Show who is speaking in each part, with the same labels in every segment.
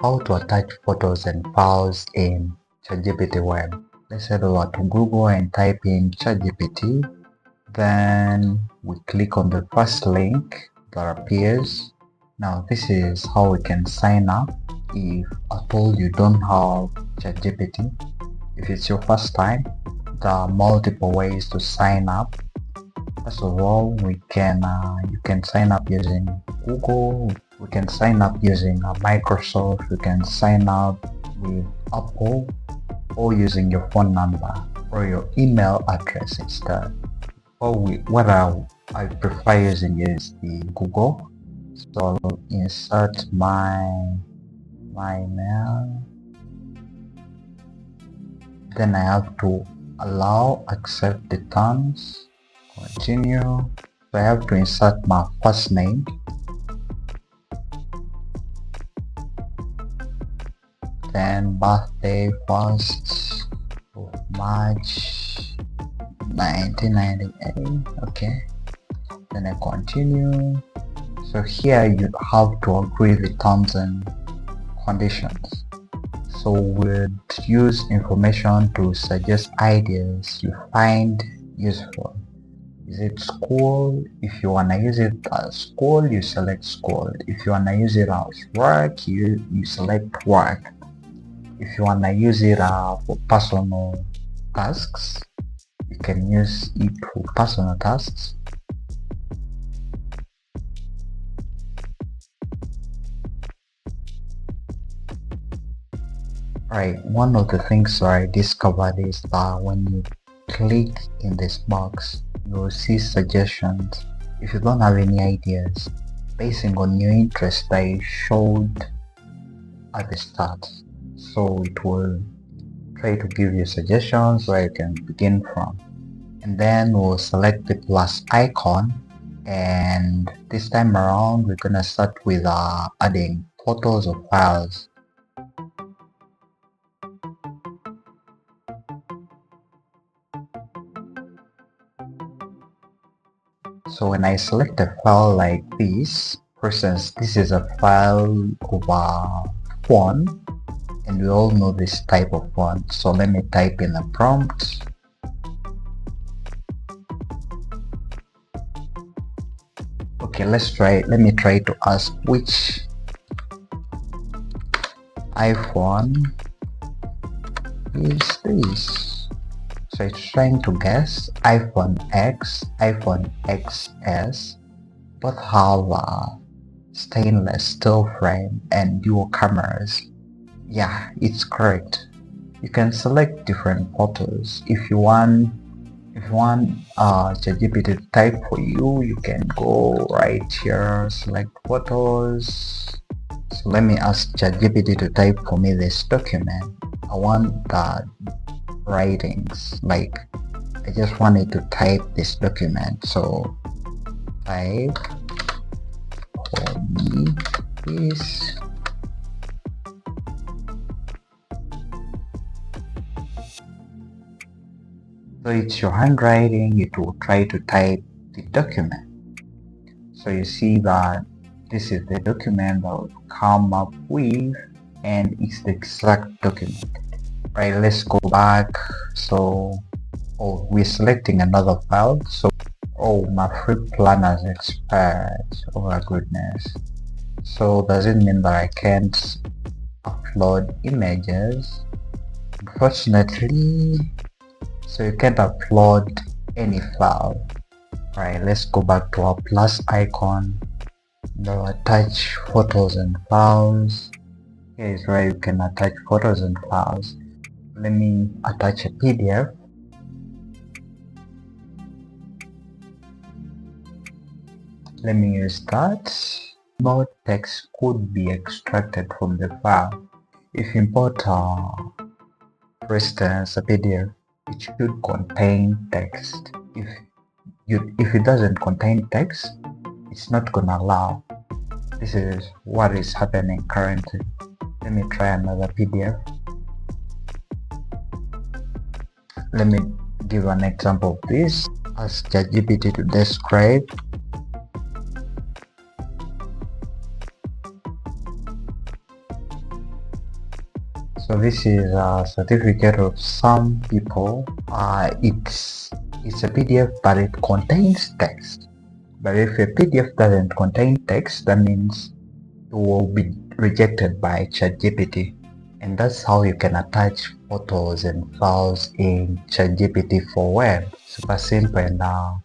Speaker 1: how to attach photos and files in ChatGPT Web. Let's head over to Google and type in ChatGPT. Then we click on the first link that appears. Now this is how we can sign up if at all you don't have ChatGPT. If it's your first time, there are multiple ways to sign up. First of all, you can sign up using Google. We can sign up using Microsoft. You can sign up with Apple, or using your phone number or your email address instead. What I prefer using is the Google. So I'll insert my email. Then I have to allow, accept the terms, continue. So I have to insert my first name, then birthday 1st of March 1998. Okay, then I continue. So here you have to agree the terms and conditions. So we'll use information to suggest ideas you find useful. Is it school? If you wanna use it as school, you select school. If you wanna use it as work, you select work. If you wanna use it for personal tasks, you can use it for personal tasks. Right, one of the things I discovered is that when you click in this box, you will see suggestions. If you don't have any ideas, basing on your interest that you showed at the start, so it will try to give you suggestions where you can begin from. And then we'll select the plus icon, and this time around we're gonna start with adding photos or files. So when I select a file like this, for instance, this is a file of a font, and we all know this type of font. So let me type in a prompt. Okay, let me try to ask which iPhone is this. So it's trying to guess. iPhone X, iPhone XS, both have a stainless steel frame and dual cameras. Yeah, it's correct. You can select different photos. If you want ChatGPT to type for you, you can go right here, select photos. So let me ask ChatGPT to type for me this document. I want the writings, like I just wanted to type this document. So type for me please. So it's your handwriting, it will try to type the document. So you see that this is the document that will come up with, and it's the exact document. Right, let's go back. So we're selecting another file. So my free plan has expired. Oh my goodness. So does it mean that I can't upload images? Unfortunately, so you can't upload any file. Right, let's go back to our plus icon. Now attach photos and files. Here is where you can attach photos and files. Let me attach a PDF. Let me use that. More text could be extracted from the file. If you import, for instance, a PDF, it should contain text. If it doesn't contain text, it's not gonna allow. This is what is happening currently. Let me try another PDF. Let me give an example of this. Ask ChatGPT to describe. So this is a certificate of some people. It's a PDF, but it contains text. But if a PDF doesn't contain text, that means it will be rejected by ChatGPT. And that's how you can attach photos and files in ChatGPT for web. Super simple and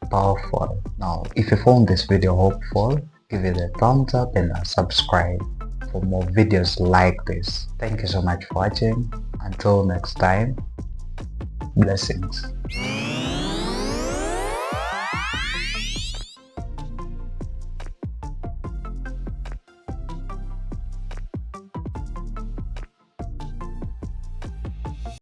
Speaker 1: powerful. Now, if you found this video helpful, give it a thumbs up and subscribe for more videos like this. Thank you so much for watching. Until next time, blessings.